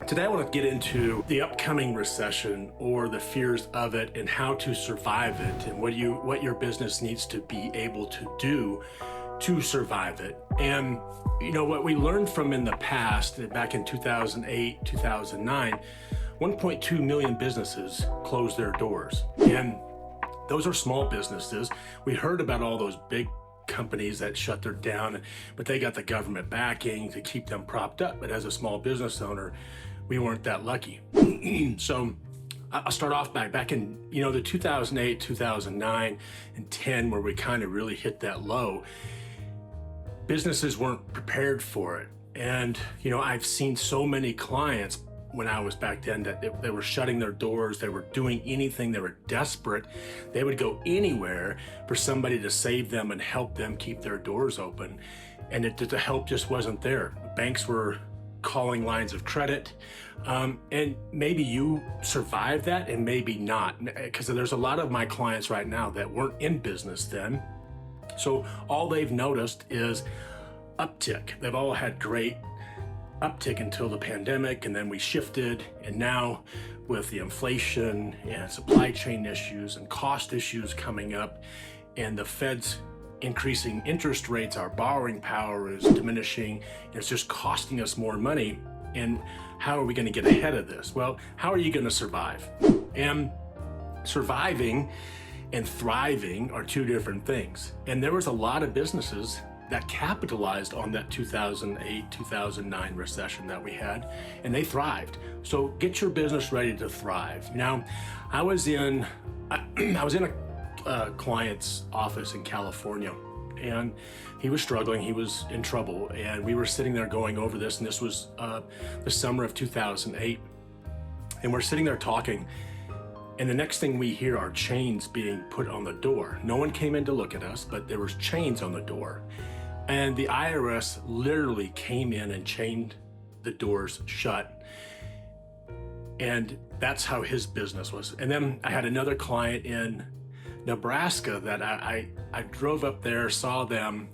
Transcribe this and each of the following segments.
Today I want to get into the upcoming recession or the fears of it and how to survive it and what your business needs to be able to do to survive it. And what we learned from in the past, back in 2008, 2009, 1.2 million businesses closed their doors. And those are small businesses. We heard about all those big companies that shut their down, but they got the government backing to keep them propped up. But as a small business owner, we weren't that lucky. So I'll start off back in, the 2008, 2009, and 10, where we kind of really hit that low. Businesses weren't prepared for it. And, I've seen so many clients when I was back then that they were shutting their doors, they were doing anything, they were desperate. They would go anywhere for somebody to save them and help them keep their doors open. And the help just wasn't there. Banks were calling lines of credit. And maybe you survived that and maybe not, because there's a lot of my clients right now that weren't in business then. So all they've noticed is uptick. They've all had great uptick until the pandemic, and then we shifted, and now with the inflation and supply chain issues and cost issues coming up and the Fed's increasing interest rates, our borrowing power is diminishing, and it's just costing us more money. And how are we going to get ahead of this? Well, how are you going to survive? And surviving and thriving are two different things. And there was a lot of businesses that capitalized on that 2008, 2009 recession that we had, and they thrived. So get your business ready to thrive. Now, I was in a client's office in California, and he was struggling, he was in trouble, and we were sitting there going over this, and this was the summer of 2008, and we're sitting there talking, and the next thing we hear are chains being put on the door. No one came in to look at us, but there was chains on the door. And the IRS literally came in and chained the doors shut. And that's how his business was. And then I had another client in Nebraska that I drove up there, saw them,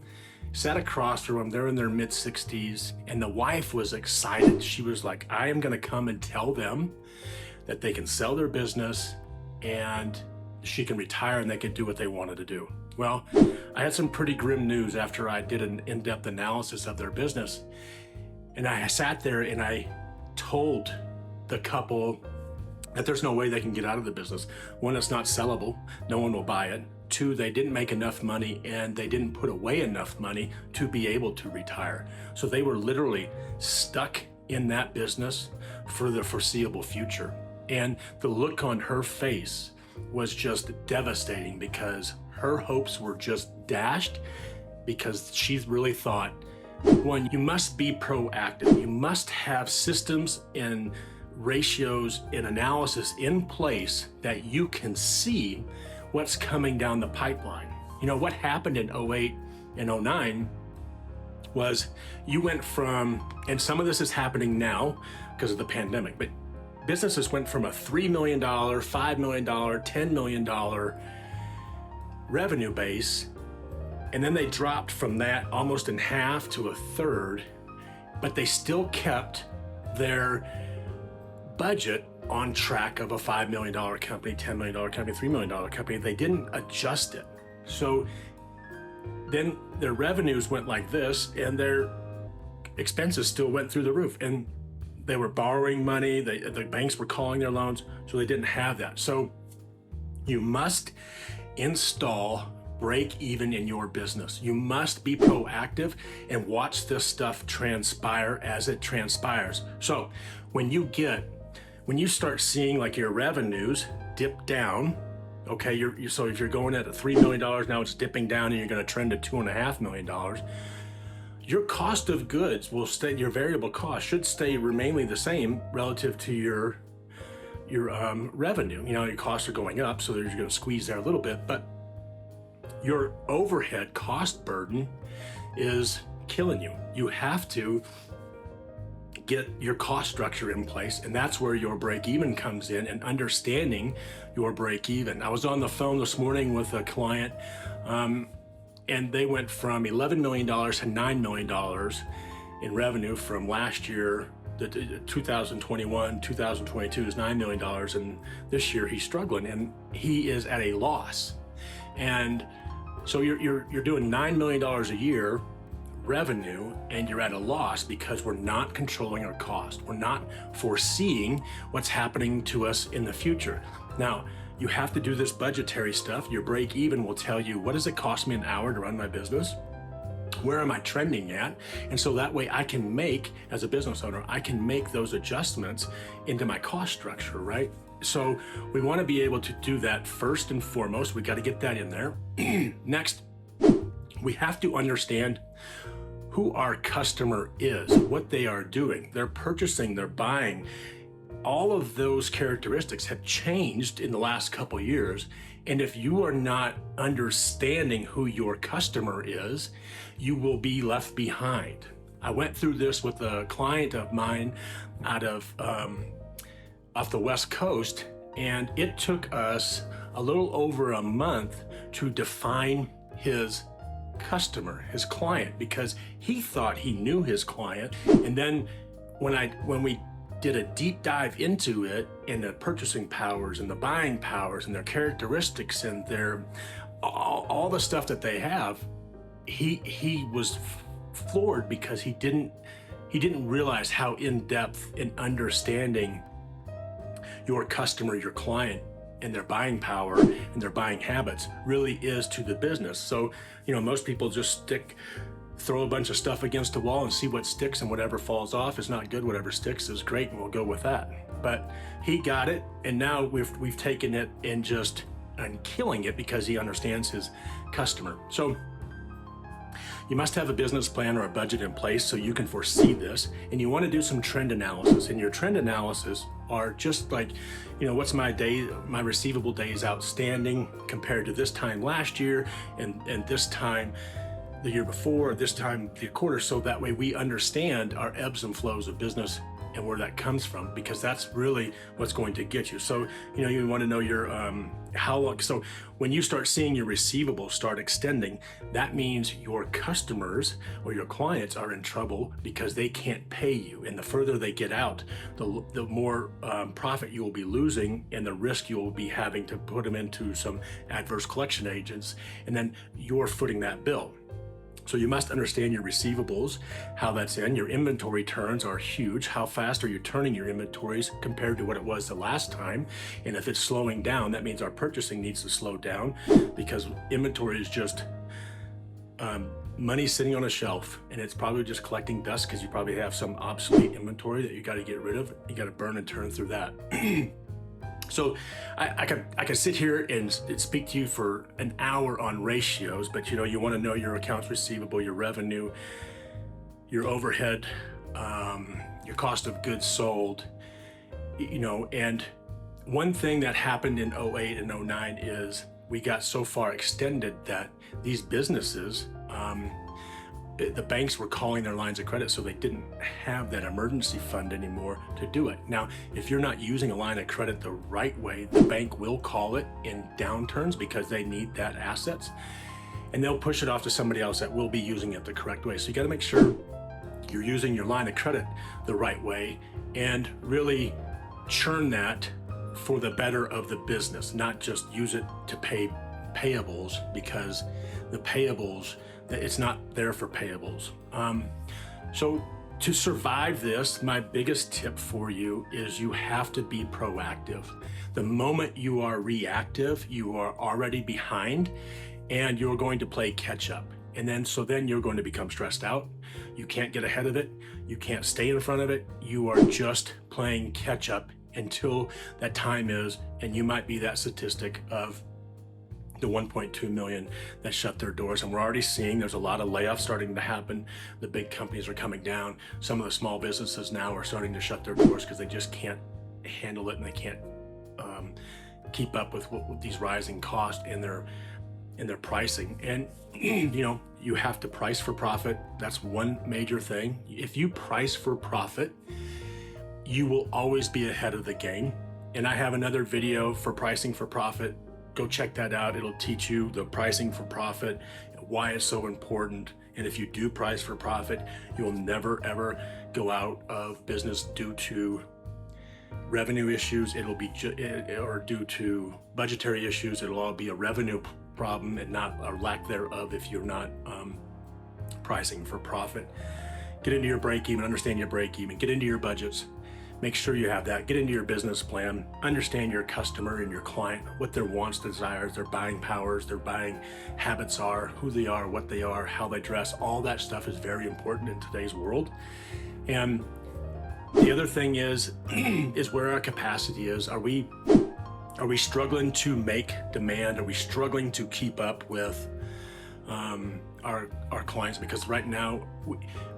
sat across from them. They're in their mid 60s. And the wife was excited. She was like, I am going to come and tell them that they can sell their business and she can retire and they can do what they wanted to do. Well, I had some pretty grim news after I did an in-depth analysis of their business. And I sat there and I told the couple that there's no way they can get out of the business. One, it's not sellable. No one will buy it. Two, they didn't make enough money and they didn't put away enough money to be able to retire. So they were literally stuck in that business for the foreseeable future. And the look on her face was just devastating because her hopes were just dashed, because she really thought, one, you must be proactive. You must have systems and ratios and analysis in place that you can see what's coming down the pipeline. What happened in 08 and 09 was you went from, and some of this is happening now because of the pandemic, but businesses went from a $3 million, $5 million, $10 million revenue base, and then they dropped from that almost in half to a third, but they still kept their budget on track of a $5 million company, $10 million company, $3 million company. They didn't adjust it. So then their revenues went like this and their expenses still went through the roof, and they were borrowing money, the banks were calling their loans, so they didn't have that. So you must install break even in your business. You must be proactive and watch this stuff transpire as it transpires. So when you start seeing like your revenues dip down, okay, so if you're going at $3 million, now it's dipping down and you're going to trend to $2.5 million. Your cost of goods will stay, your variable cost should stay remainly the same relative to your revenue. Your costs are going up, so you're going to squeeze there a little bit, but your overhead cost burden is killing you. You have to get your cost structure in place, and that's where your break even comes in, and understanding your break even. I was on the phone this morning with a client, and they went from $11 million to $9 million in revenue from last year the 2021, 2022 is $9 million, and this year he's struggling and he is at a loss. And so you're doing $9 million a year revenue and you're at a loss because we're not controlling our cost. We're not foreseeing what's happening to us in the future. Now, you have to do this budgetary stuff. Your break even will tell you, what does it cost me an hour to run my business? Where am I trending at? And so that way I can make, as a business owner, I can make those adjustments into my cost structure, right? So we want to be able to do that first and foremost. We got to get that in there. Next, we have to understand who our customer is, what they are doing. They're purchasing, they're buying. All of those characteristics have changed in the last couple of years. And if you are not understanding who your customer is, you will be left behind. I went through this with a client of mine out of off the West Coast, and it took us a little over a month to define his customer, his client, because he thought he knew his client. And then when we did a deep dive into it, and the purchasing powers and the buying powers and their characteristics and their all the stuff that they have, he was floored because he didn't realize how in-depth in understanding your customer, your client, and their buying power and their buying habits really is to the business. So, most people just throw a bunch of stuff against the wall and see what sticks, and whatever falls off is not good. Whatever sticks is great, and we'll go with that. But he got it, and now we've taken it and killing it because he understands his customer. So you must have a business plan or a budget in place so you can foresee this, and you want to do some trend analysis. And your trend analysis are just like, what's my receivable days outstanding compared to this time last year and this time the year before, this time the quarter, so that way we understand our ebbs and flows of business and where that comes from, because that's really what's going to get you. So, you want to know your how long. So when you start seeing your receivables start extending, that means your customers or your clients are in trouble because they can't pay you. And the further they get out, the more profit you will be losing, and the risk you will be having to put them into some adverse collection agents, and then you're footing that bill. So you must understand your receivables, how that's in. Your inventory turns are huge. How fast are you turning your inventories compared to what it was the last time? And if it's slowing down, that means our purchasing needs to slow down, because inventory is just money sitting on a shelf, and it's probably just collecting dust because you probably have some obsolete inventory that you got to get rid of. You got to burn and turn through that. So I could sit here and speak to you for an hour on ratios, but you want to know your accounts receivable, your revenue, your overhead, your cost of goods sold, and one thing that happened in 08 and 09 is we got so far extended that these businesses, the banks were calling their lines of credit, so they didn't have that emergency fund anymore to do it. Now, if you're not using a line of credit the right way, the bank will call it in downturns because they need that assets, and they'll push it off to somebody else that will be using it the correct way. So you got to make sure you're using your line of credit the right way and really churn that for the better of the business, not just use it to pay payables, because the payables, it's not there for payables. So to survive this, my biggest tip for you is you have to be proactive. The moment you are reactive, you are already behind, and you're going to play catch up. And then you're going to become stressed out. You can't get ahead of it. You can't stay in front of it. You are just playing catch up until that time is, and you might be that statistic of the 1.2 million that shut their doors. And we're already seeing there's a lot of layoffs starting to happen. The big companies are coming down. Some of the small businesses now are starting to shut their doors because they just can't handle it, and they can't keep up with these rising costs in their pricing. And you have to price for profit. That's one major thing. If you price for profit, you will always be ahead of the game. And I have another video for pricing for profit. Go check that out. It'll teach you the pricing for profit, why it's so important, And if you do price for profit, you'll never ever go out of business due to revenue issues. It'll be or due to budgetary issues. It'll all be a revenue problem and not a lack thereof if you're not pricing for profit. Get into your break even, understand your break even, get into your budgets. Make sure you have that. Get into your business plan. Understand your customer and your client, what their wants, desires, their buying powers, their buying habits are, who they are, what they are, how they dress. All that stuff is very important in today's world. And the other thing is where our capacity is. Are we struggling to make demand? Are we struggling to keep up with our clients? Because right now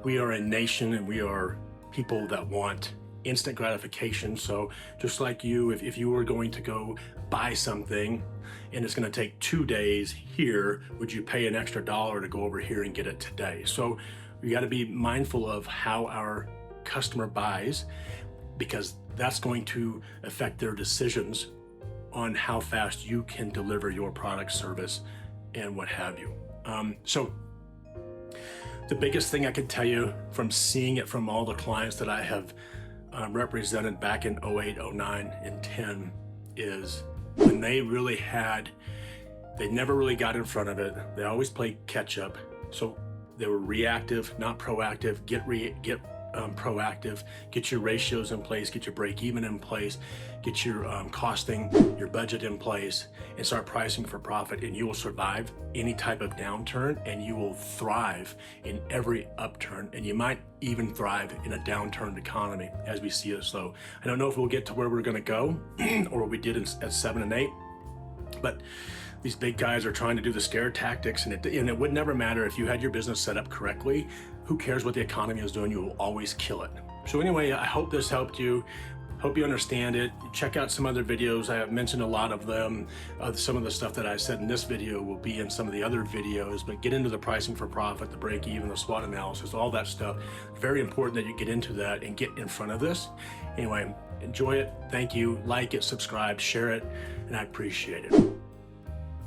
we are a nation and we are people that want instant gratification. So just like you, if you were going to go buy something and it's going to take 2 days here, would you pay an extra $1 to go over here and get it today? So you got to be mindful of how our customer buys, because that's going to affect their decisions on how fast you can deliver your product, service, and what have you. So the biggest thing I can tell you from seeing it from all the clients that I have represented back in 08, 09, and 10 is when they never really got in front of it. They always played catch up. So they were reactive, not proactive. Get proactive, get your ratios in place, get your break even in place, get your costing, your budget in place, and start pricing for profit, and you will survive any type of downturn, and you will thrive in every upturn, and you might even thrive in a downturned economy as we see it. So I don't know if we'll get to where we're going to go or what we did at 7 and 8, but these big guys are trying to do the scare tactics, and it would never matter if you had your business set up correctly. Who cares what the economy is doing? You will always kill it. So anyway, I hope this helped you. Hope you understand it. Check out some other videos. I have mentioned a lot of them. Some of the stuff that I said in this video will be in some of the other videos, but get into the pricing for profit, the break even, the SWOT analysis, all that stuff. Very important that you get into that and get in front of this. Anyway, enjoy it. Thank you. Like it, subscribe, share it, and I appreciate it.